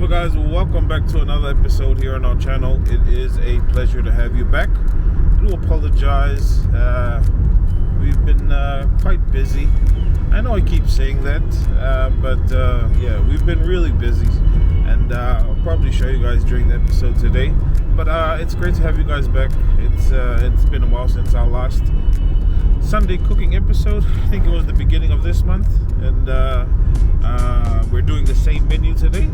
Whatever, guys, welcome back to another episode here on our channel. It is a pleasure to have you back. I do apologize. We've been quite busy. I know I keep saying that, but yeah, we've been really busy, and I'll probably show you guys during the episode today. But it's great to have you guys back. It's been a while since our last Sunday cooking episode. I think it was the beginning of this month, and we're doing the same menu today.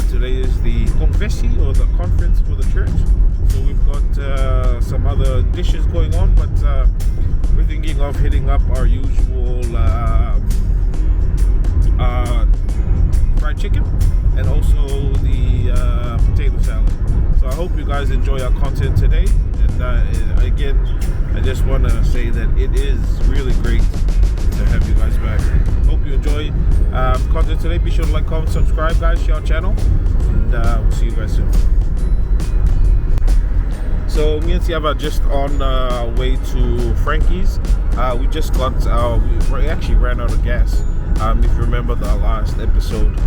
Today is the confessi, or the conference for the church. So we've got some other dishes going on, but we're thinking of hitting up our usual fried chicken and also the potato salad. So I hope you guys enjoy our content today. And again, I just want to say that it is really great to have you guys back. Hope you enjoy content today. Be sure to like, comment, subscribe, guys. Share our channel, and we'll see you guys soon. So me and Siava are just on our way to Frankie's. We just got we actually ran out of gas. If you remember the last episode,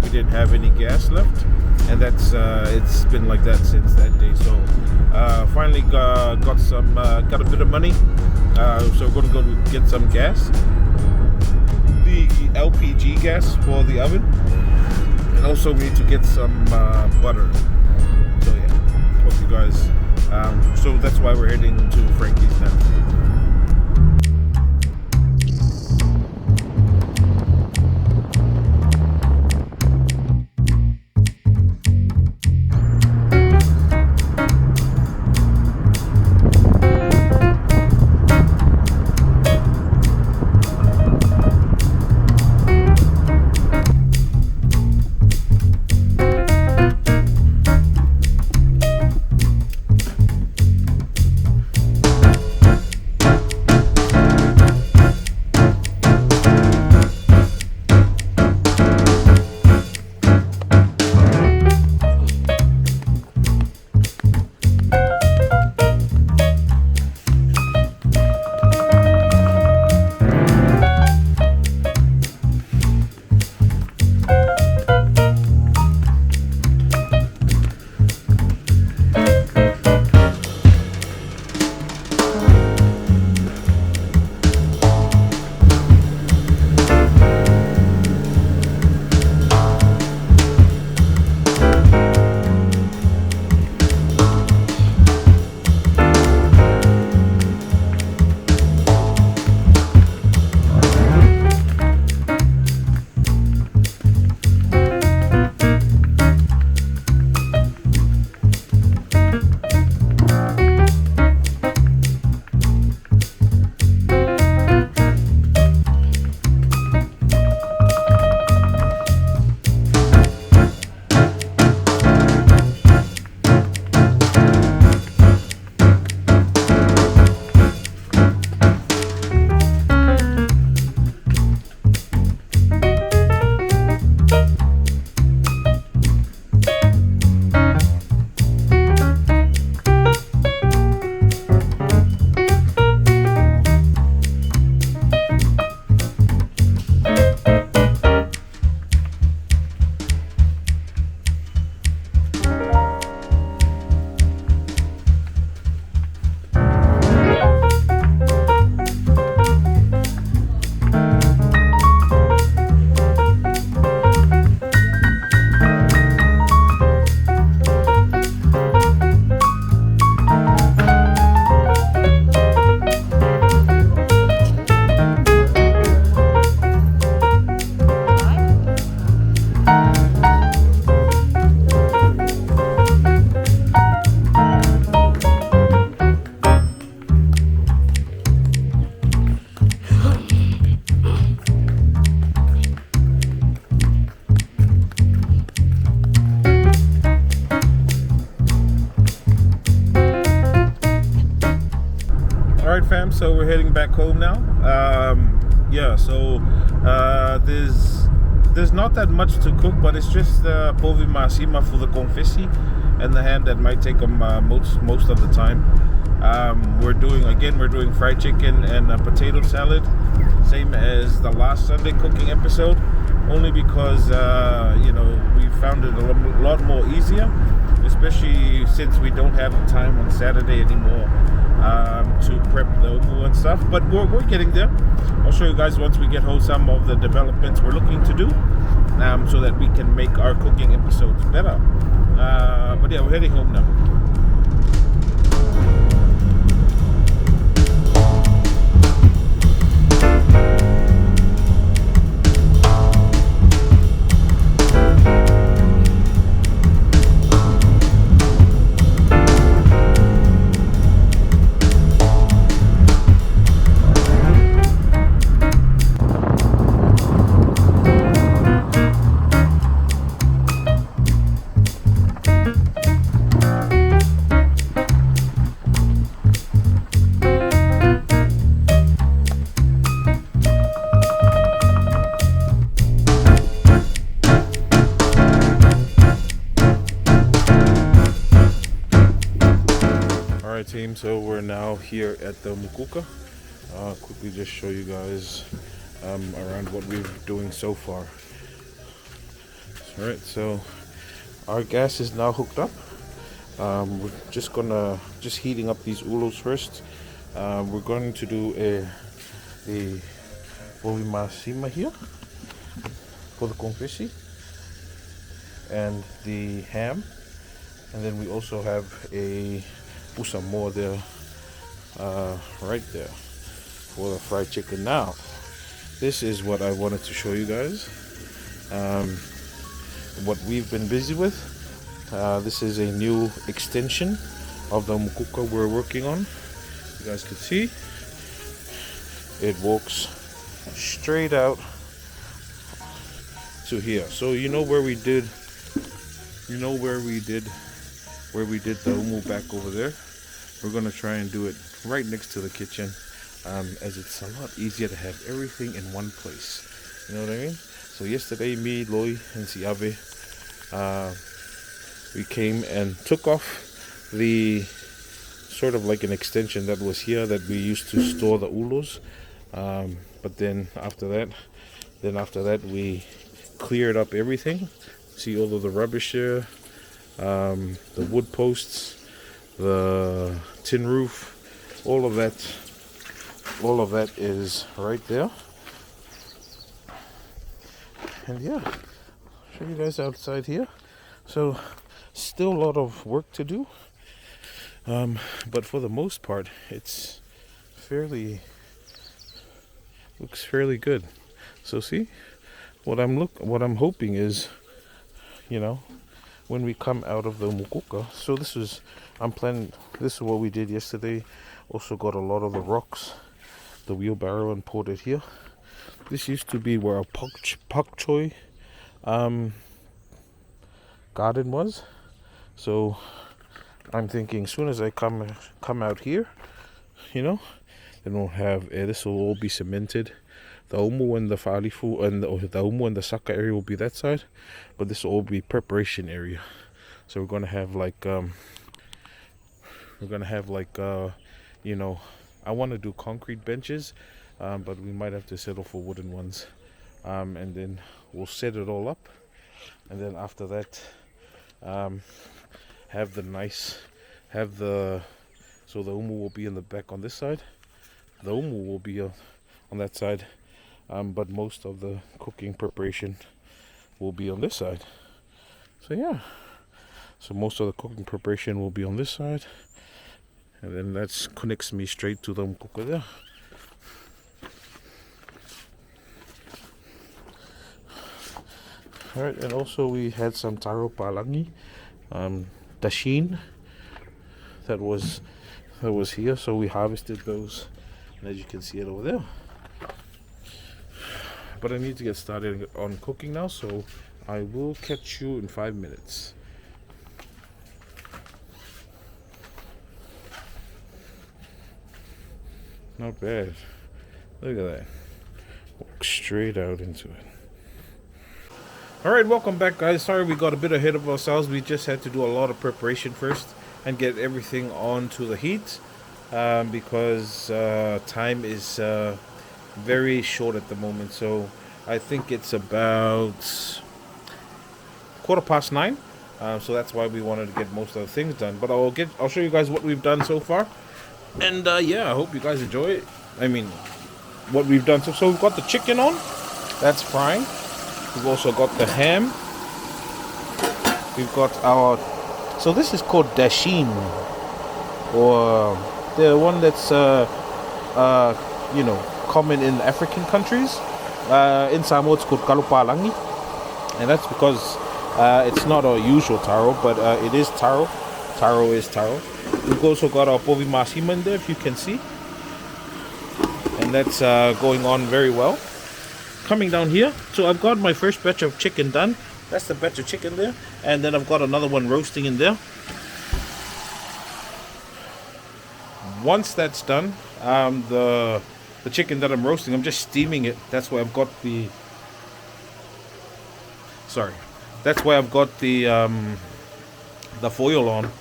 we didn't have any gas left, and that's it's been like that since that day. So finally got a bit of money, so we're gonna go get some gas, the LPG gas for the oven, and also we need to get some butter. So yeah, hope you guys. So that's why we're heading to Frankie's now. Alright, fam, so we're heading back home now. Yeah, so there's not that much to cook, but it's just Povi Masima for the confessi and the ham that might take them most of the time. We're doing fried chicken and a potato salad, same as the last Sunday cooking episode. only because you know, we found it a lot more easier, especially since we don't have the time on Saturday anymore to prep the umu and stuff. But we're getting there. I'll show you guys once we get home some of the developments we're looking to do, so that we can make our cooking episodes better. But yeah, we're heading home now. Alright team, so we're now here at the Mukuka. Quickly just show you guys around what we're doing so far. Alright, so our gas is now hooked up. We're just heating up these ulos first. We're going to do the Povi Masima here for the confetti and the ham, and then we also have a Samoa there, right there, for the fried chicken. Now, this is what I wanted to show you guys. What we've been busy with. This is a new extension of the mukuka we're working on. You guys can see it walks straight out to here. So you know where we did the umu back over there. We're gonna try and do it right next to the kitchen, as it's a lot easier to have everything in one place. You know what I mean? So yesterday, me, Loi, and Siave, we came and took off the sort of like an extension that was here that we used to store the ulos. But then after that, we cleared up everything. See all of the rubbish there, the wood posts, the tin roof, all of that is right there. And yeah, show you guys outside here. So still a lot of work to do, but for the most part it's looks fairly good. So see, what I'm hoping is, you know, when we come out of the mukuka, so this is what we did yesterday. Also got a lot of the rocks, the wheelbarrow, and poured it here. This used to be where a pak choi garden was. So I'm thinking, as soon as I come out here, you know, then we'll have this will all be cemented. The umu and the falifu and the umu and the saka area will be that side, but this will all be preparation area. So we're gonna have like you know, I want to do concrete benches, but we might have to settle for wooden ones, and then we'll set it all up, and then after that, so the umu will be in the back on this side, the umu will be on that side, but most of the cooking preparation will be on this side. So yeah, so most of the cooking preparation will be on this side, and then that connects me straight to the mukuka there. Alright, and also we had some taro palangi, dashin that was here, so we harvested those, and as you can see it over there. But I need to get started on cooking now, so I will catch you in 5 minutes. Not bad. Look at that. Walk straight out into it. Alright, welcome back guys. Sorry we got a bit ahead of ourselves. We just had to do a lot of preparation first and get everything onto the heat, because time is very short at the moment. So I think it's about 9:15. So that's why we wanted to get most of the things done. But I'll show you guys what we've done so far. And yeah, I hope you guys enjoy it. I mean, what we've done. So we've got the chicken on. That's frying. We've also got the ham. We've got our... So this is called dashin. Or the one that's, common in African countries. In Samoa it's called kalupalangi. And that's because it's not our usual taro, but it is taro. Taro is taro. We've also got our Povi Masima in there, if you can see. And that's going on very well. Coming down here, so I've got my first batch of chicken done. That's the batch of chicken there. And then I've got another one roasting in there. Once that's done, the chicken that I'm roasting, I'm just steaming it. That's why I've got the... Sorry. That's why I've got the foil on.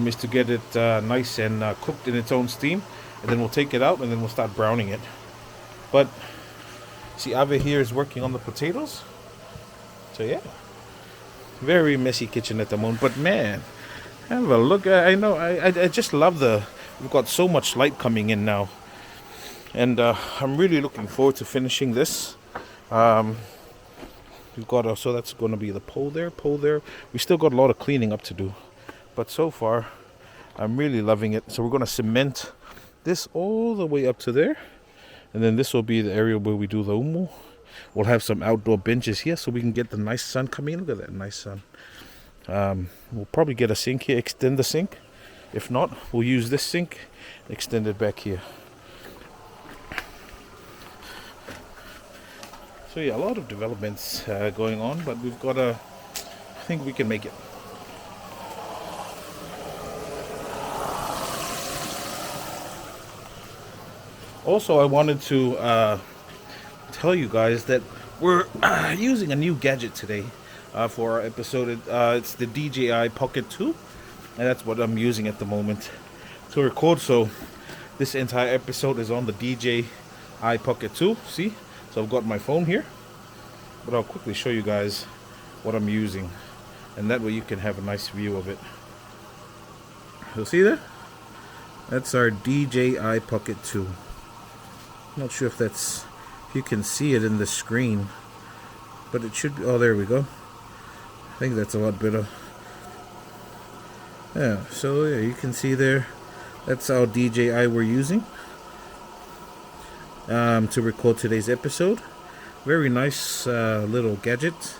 Is to get it nice and cooked in its own steam. And then we'll take it out and then we'll start browning it. But see, Ave here is working on the potatoes. So yeah, very messy kitchen at the moment. But man, have a look. I know, I just love we've got so much light coming in now. And I'm really looking forward to finishing this. We've got so that's going to be the pole there. We still got a lot of cleaning up to do. But so far, I'm really loving it. So we're going to cement this all the way up to there. And then this will be the area where we do the umu. We'll have some outdoor benches here so we can get the nice sun coming in. Look at that nice sun. We'll probably get a sink here, extend the sink. If not, we'll use this sink, extend it back here. So yeah, a lot of developments going on, but we've got I think we can make it. Also, I wanted to tell you guys that we're using a new gadget today for our episode. It's the DJI Pocket 2, and that's what I'm using at the moment to record. So this entire episode is on the DJI Pocket 2. See? So I've got my phone here, but I'll quickly show you guys what I'm using, and that way you can have a nice view of it. You'll see that? That's our DJI Pocket 2. Not sure if you can see it in the screen, but it should be. Oh, there we go. I think that's a lot better. Yeah, so yeah, you can see there. That's our DJI we're using to record today's episode. Very nice little gadget.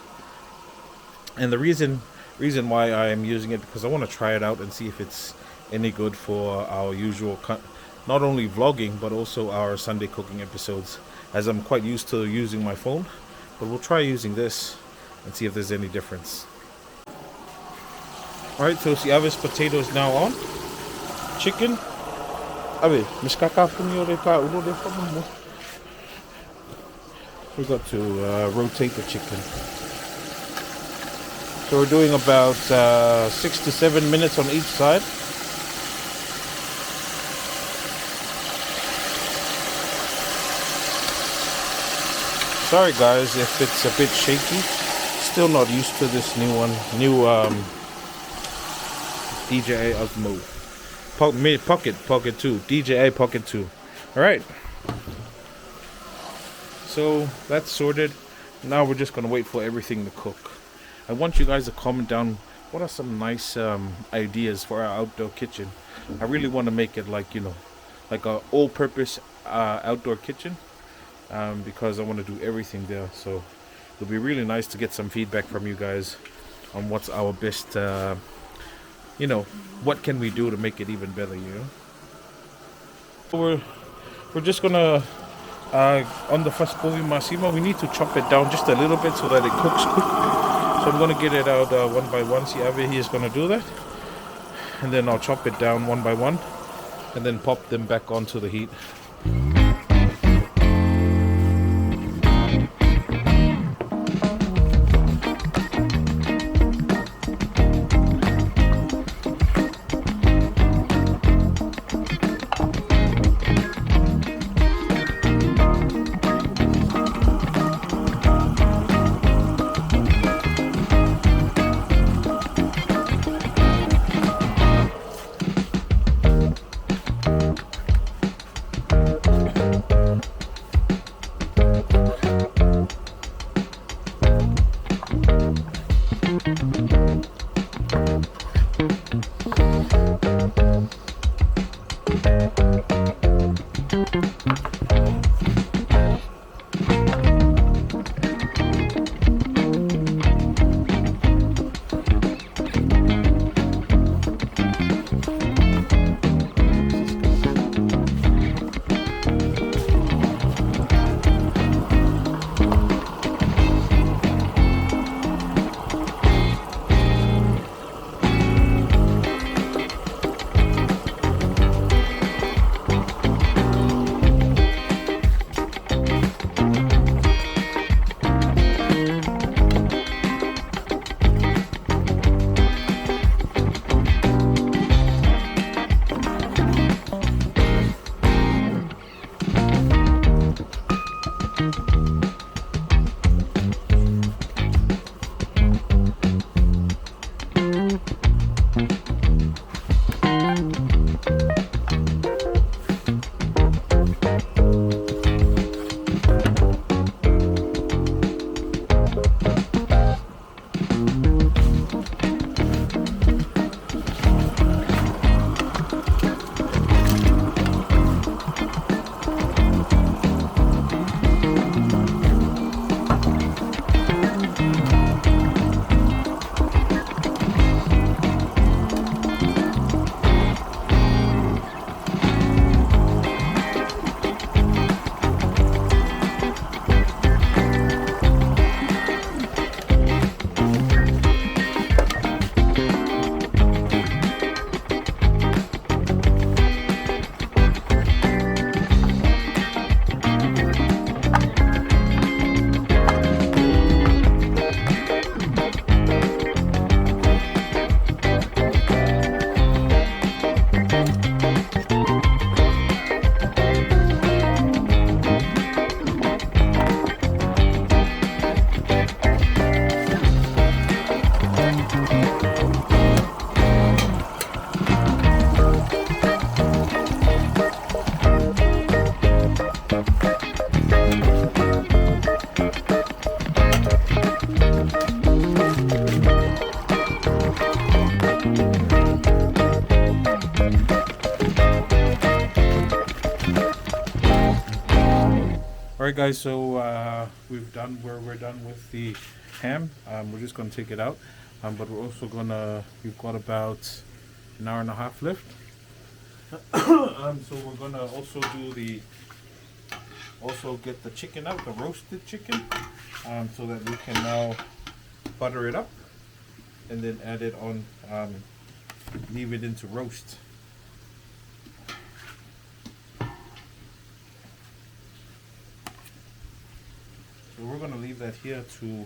And the reason why I am using it, because I want to try it out and see if it's any good for our usual not only vlogging but also our Sunday cooking episodes, as I'm quite used to using my phone. But we'll try using this and see if there's any difference. Alright, so si Avis potato is now on. Chicken. Ave, miskaka fumi ore ka ulo de famu. We got to rotate the chicken. So we're doing about 6 to 7 minutes on each side. Sorry guys if it's a bit shaky. Still not used to this new DJI Osmo Pocket 2, DJI Pocket 2. Alright, so that's sorted. Now we're just gonna wait for everything to cook. I want you guys to comment down what are some nice ideas for our outdoor kitchen. I really want to make it like, you know, like a all-purpose outdoor kitchen, because I want to do everything there. So it'll be really nice to get some feedback from you guys on what's our best, you know, what can we do to make it even better, you know. So we're just gonna on the first Povi Masima, we need to chop it down just a little bit so that it cooks quick. So I'm gonna get it out one by one. See, Ave here is gonna do that, and then I'll chop it down one by one, and then pop them back onto the heat. Alright guys, so we're done with the ham. We're just gonna take it out. But we're also we've got about an hour and a half left. So we're gonna also get the chicken out, the roasted chicken, so that we can now butter it up and then add it on, leave it into roast. So we're gonna leave that here to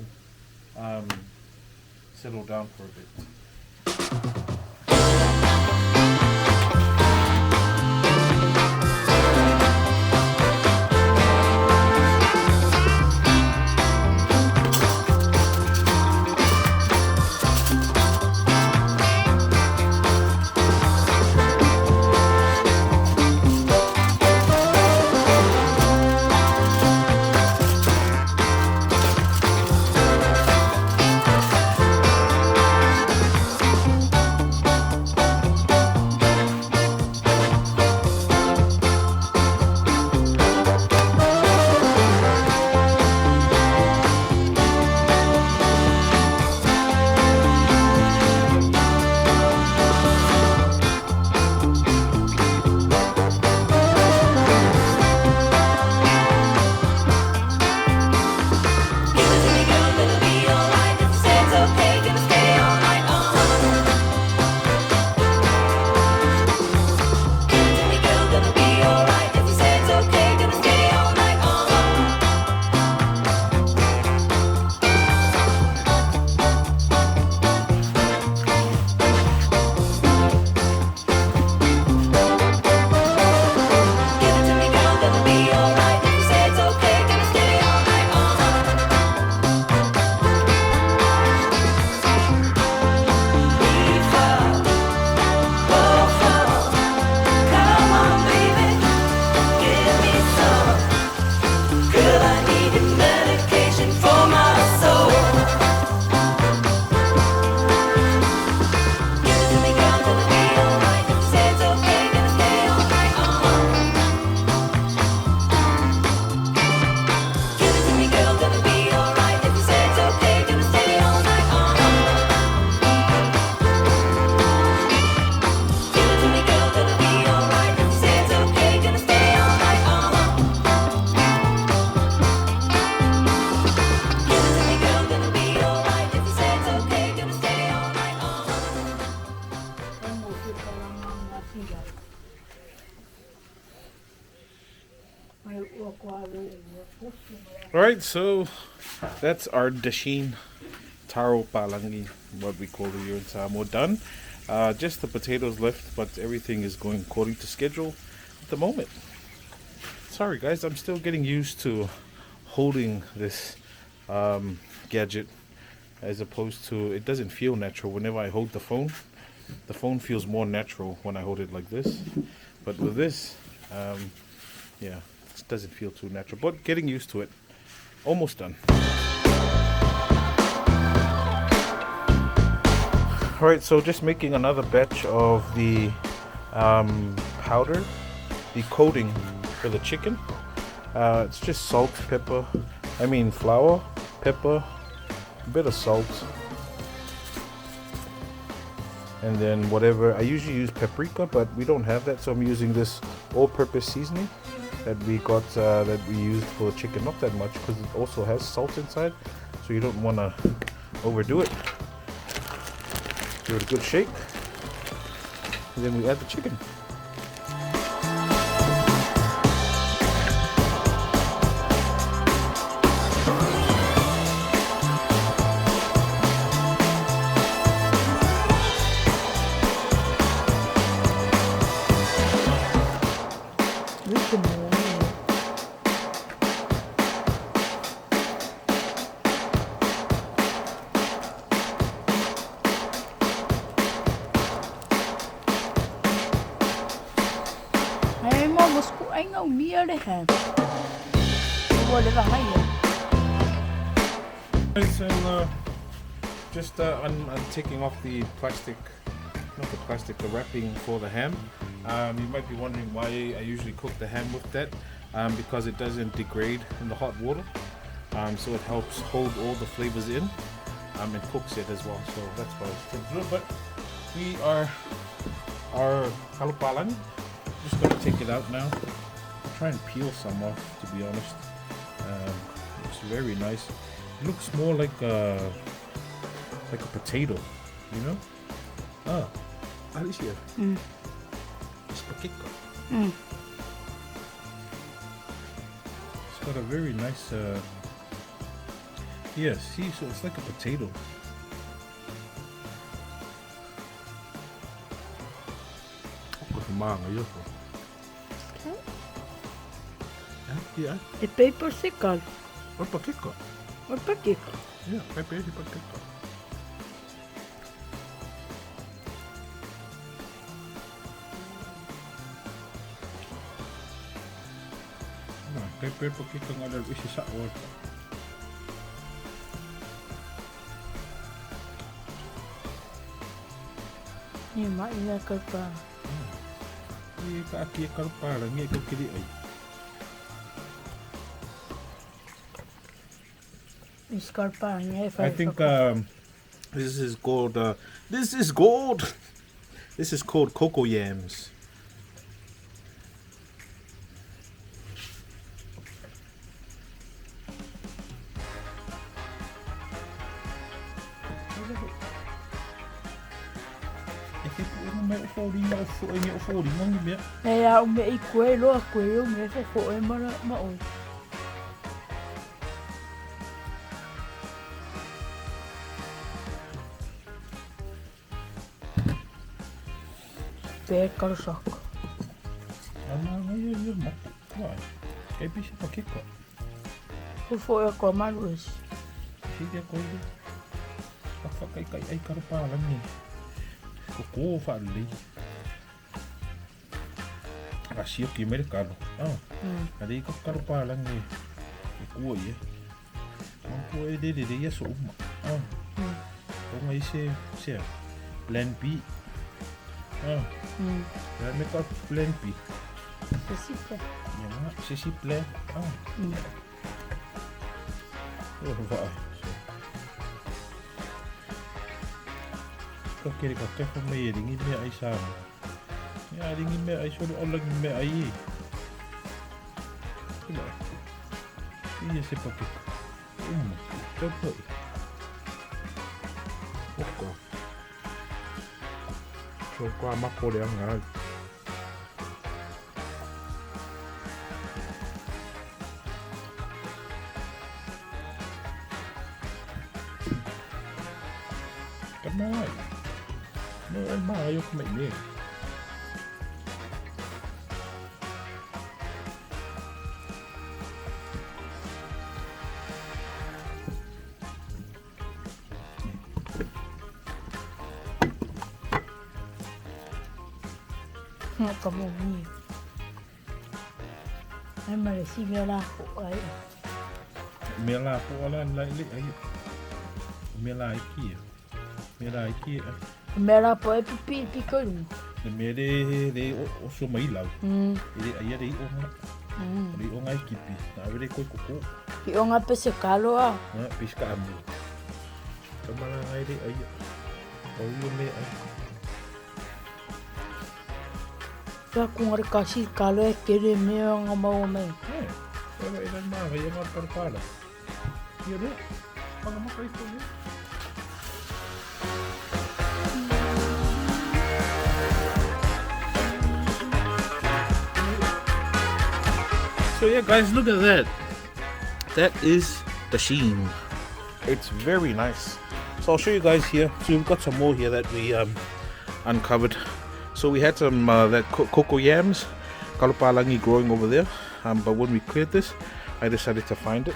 settle down for a bit. Alright, so that's our dashin taro palangi, what we call it here in Samoa, done. Just the potatoes left, but everything is going according to schedule at the moment. Sorry guys, I'm still getting used to holding this gadget, as opposed to, it doesn't feel natural whenever I hold the phone. The phone feels more natural when I hold it like this, but with this, yeah, it doesn't feel too natural, but getting used to it. Almost done. Alright, so just making another batch of the powder, the coating for the chicken. It's just salt, pepper, flour, pepper, a bit of salt, and then whatever. I usually use paprika, but we don't have that, so I'm using this all-purpose seasoning that we got, that we used for the chicken. Not that much, because it also has salt inside, so you don't want to overdo it. Give it a good shake, and then we add the chicken. So just I'm taking off the plastic, not the plastic, the wrapping for the ham. You might be wondering why I usually cook the ham with that, because it doesn't degrade in the hot water, so it helps hold all the flavors in, and cooks it as well. So that's why it's good. But we are our kalapalang. Just gonna take it out now. I'll try and peel some off, to be honest. It's very nice. It looks more like a potato, you know? Ah, Alicia. Spaghetti. It's got a very nice, yeah, see, so it's like a potato. Okay. Yeah. The paper sickle. Or pakiko. Or pakiko. Yeah, paper is pakiko. Paper pakiko nga daw isi sa or. Ni ma ina ka pa. Ni ka aki karpa lang ni ko kili ay. I think this is called this is called cocoa yams. Ya o me I koe loa koe o me fo e mara ma o. Pe kalsak. Kay bisa pakiko. Fo e ko maluis. Sige ko ito. Kay ay karpa lang ni. Kuko fali. Asio ki mercado. Ari ko karpa lang ni. Kuko ye. Ang ko e de ya so uma. Kung ay siya plan B. Ya me ko plan B. Sesiple. Ya, sesiple. Vai. Kau kira kau kau me ringi me ai sama. Ya ringi me ai solo olang me ai. Ini siapa tu? Coba. Oke. Coba mapo dia ngal. Kamay. No, maayo kamay ni. Como ni. Ai mà si mela ko ai. Mela po ala lai ai. Mela iki. Mela iki. Mela po e pipi ko ni. Le mere de o so mai lau. Ele ai ai o nga. Ele o nga kipi. Na vere ko ko. I o nga pese kalo a. Na pisca amu. Kamala ai de ai. O yo me ai. Sa kung kasi kalo e kere me nga mau me. Pero ilan ma kaya nga parpala. Yun eh. Pag makay ko yun. So yeah guys, look at that. That is the sheen. It's very nice. So I'll show you guys here. So we've got some more here that we uncovered. So we had some that cocoa yams, kalapalangi growing over there. But when we cleared this, I decided to find it.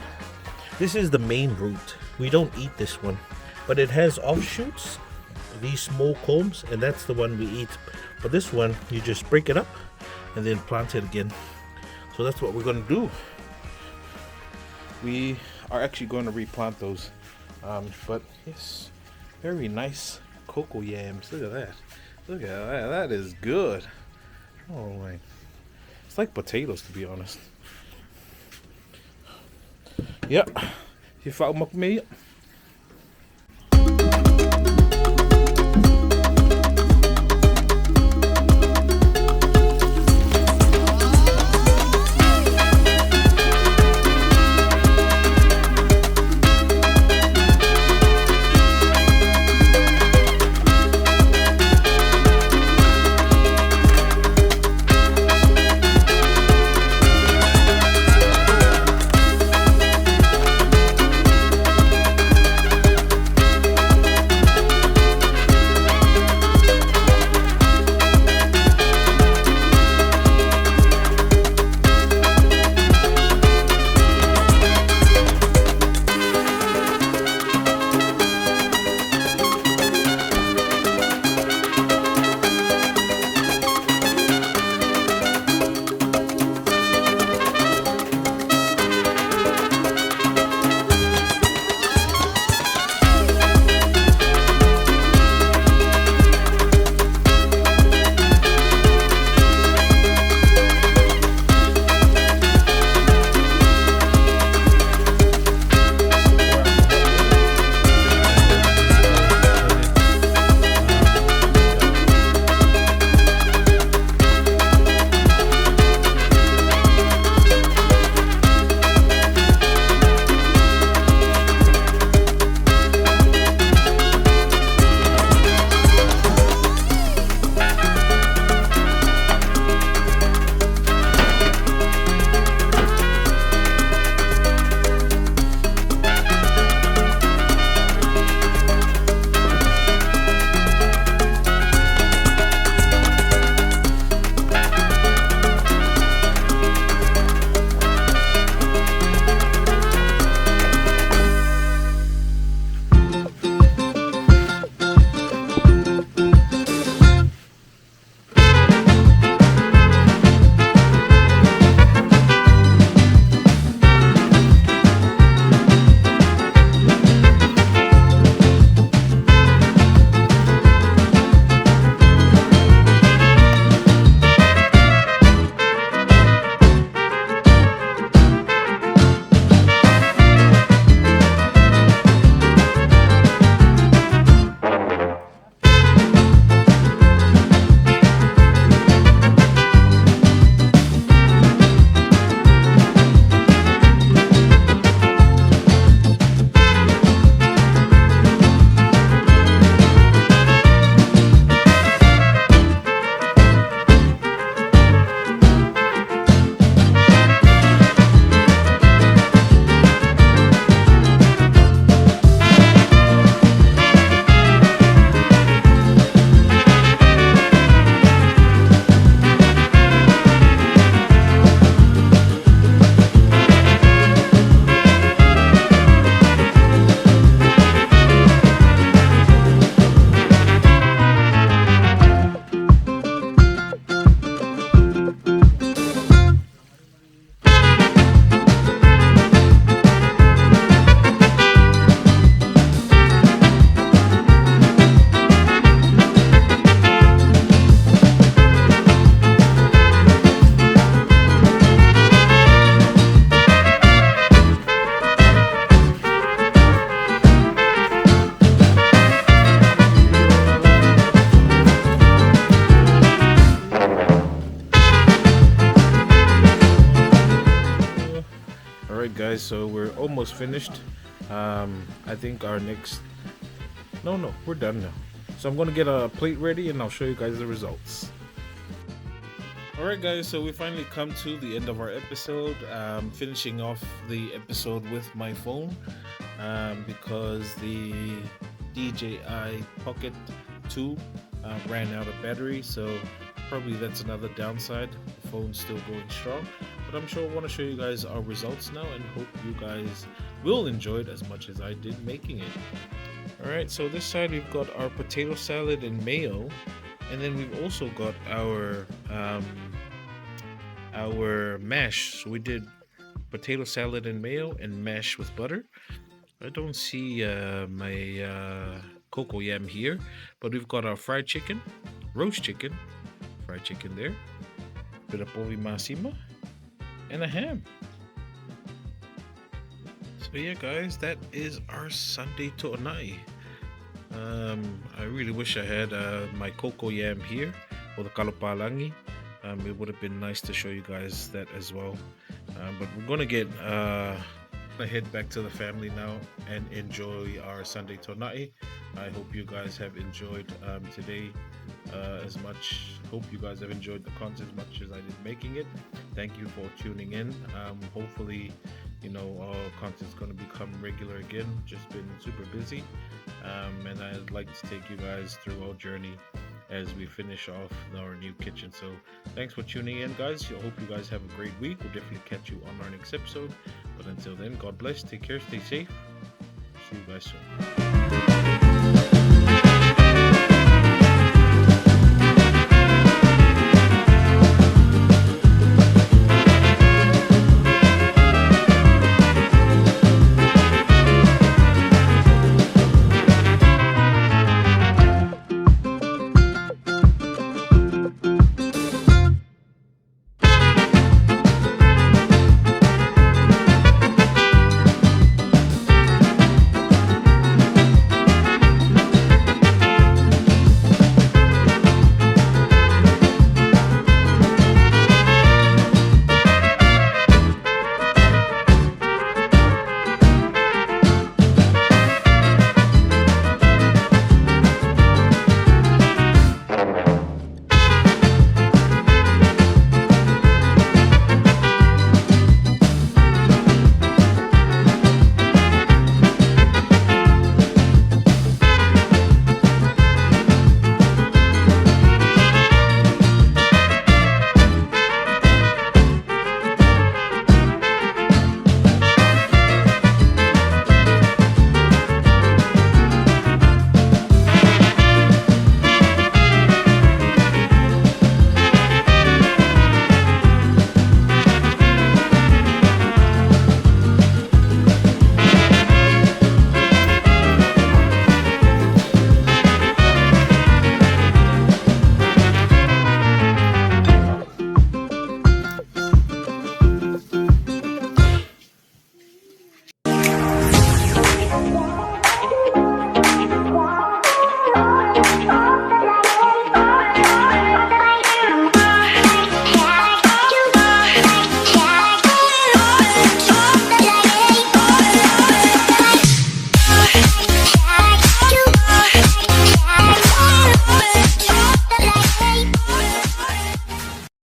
This is the main root. We don't eat this one, but it has offshoots, these small culms, and that's the one we eat. But this one, you just break it up and then plant it again. So that's what we're going to do. We are actually going to replant those. But yes, very nice cocoa yams. Look at that. Look at that. That is good. Oh my. It's like potatoes, to be honest. Yeah. You found me. All right, guys. So we're almost finished. I think our next. No, we're done now. So I'm gonna get a plate ready, and I'll show you guys the results. All right, guys. So we finally come to the end of our episode. Finishing off the episode with my phone because the DJI Pocket 2 ran out of battery. So probably that's another downside. The phone's still going strong, but I'm sure I want to show you guys our results now, and hope you guys will enjoy it as much as I did making it. All right, so this side we've got our potato salad and mayo, and then we've also got our mash. So we did potato salad and mayo and mash with butter. I don't see my cocoa yam here, but we've got our fried chicken, roast chicken, fried chicken there, bit of Povi Masima, and a ham. So yeah, guys, that is our Sunday To'anai. I really wish I had my cocoa yam here, or the kalapalangi. It would have been nice to show you guys that as well. But we're gonna head back to the family now and enjoy our Sunday To'anai. I hope you guys have enjoyed today as much. Hope you guys have enjoyed the content as much as I did making it. Thank you for tuning in. Hopefully, our content's going to become regular again. Just been super busy, and I'd like to take you guys through our journey as we finish off our new kitchen. So thanks for tuning in, guys. I hope you guys have a great week. We'll definitely catch you on our next episode. But until then, God bless, take care, stay safe. See you guys soon.